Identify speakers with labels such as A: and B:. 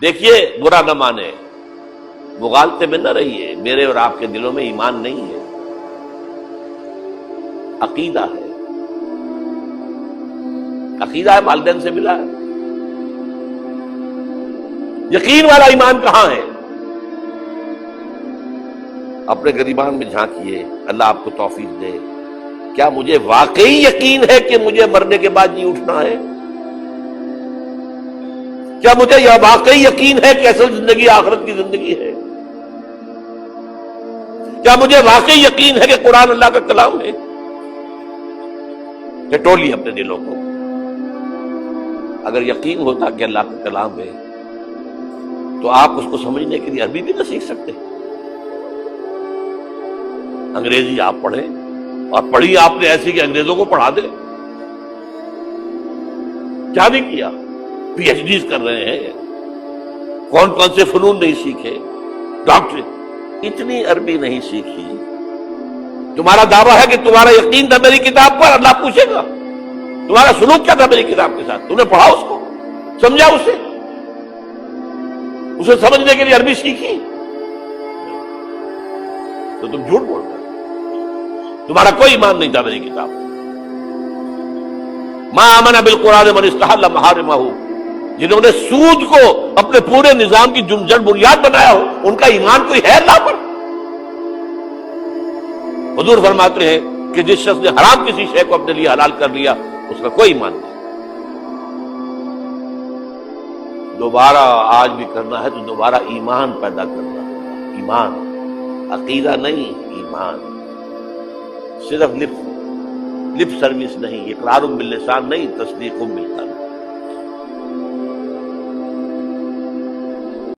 A: دیکھیے برا نہ مانے، مغالطے میں نہ رہیے، میرے اور آپ کے دلوں میں ایمان نہیں ہے، عقیدہ ہے، عقیدہ ہے، والدین سے ملا ہے۔ یقین والا ایمان کہاں ہے؟ اپنے گریبان میں جھانکیے، اللہ آپ کو توفیق دے۔ کیا مجھے واقعی یقین ہے کہ مجھے مرنے کے بعد جی اٹھنا ہے؟ کیا مجھے یہ واقعی یقین ہے کہ اصل زندگی آخرت کی زندگی ہے؟ کیا مجھے واقعی یقین ہے کہ قرآن اللہ کا کلام ہے؟ ٹٹولیے اپنے دلوں کو۔ اگر یقین ہوتا کہ اللہ کا کلام ہے تو آپ اس کو سمجھنے کے لیے عربی بھی نہ سیکھ سکتے؟ انگریزی آپ پڑھیں، اور پڑھی آپ نے ایسی کہ انگریزوں کو پڑھا دے، کیا نہیں کیا؟ پی ایچ ڈیز کر رہے ہیں، کون کون سے فنون نہیں سیکھے، ڈاکٹر، اتنی عربی نہیں سیکھی۔ تمہارا دعویٰ ہے کہ تمہارا یقین تھا میری کتاب پر، اللہ پوچھے گا تمہارا سلوک کیا تھا میری کتاب کے ساتھ؟ تم نے پڑھا اس کو، سمجھا اسے سمجھنے کے لیے عربی سیکھی؟ تو تم جھوٹ بول رہے ہو، تمہارا کوئی ایمان نہیں تھا میری کتاب۔ ما آمن بالقرآن من استحل محارمہ، جنہوں نے سود کو اپنے پورے نظام کی جڑ بنیاد بنایا ہو، ان کا ایمان کوئی ہے اللہ پر؟ حضور فرماتے ہیں کہ جس شخص نے حرام کسی شے کو اپنے لیے حلال کر لیا، اس کا کوئی ایمان نہیں۔ دوبارہ آج بھی کرنا ہے تو دوبارہ ایمان پیدا کرنا ہے، ایمان، عقیدہ نہیں، ایمان۔ صرف لپ سروس نہیں، اقرار باللسان نہیں، تصدیق بالقلب۔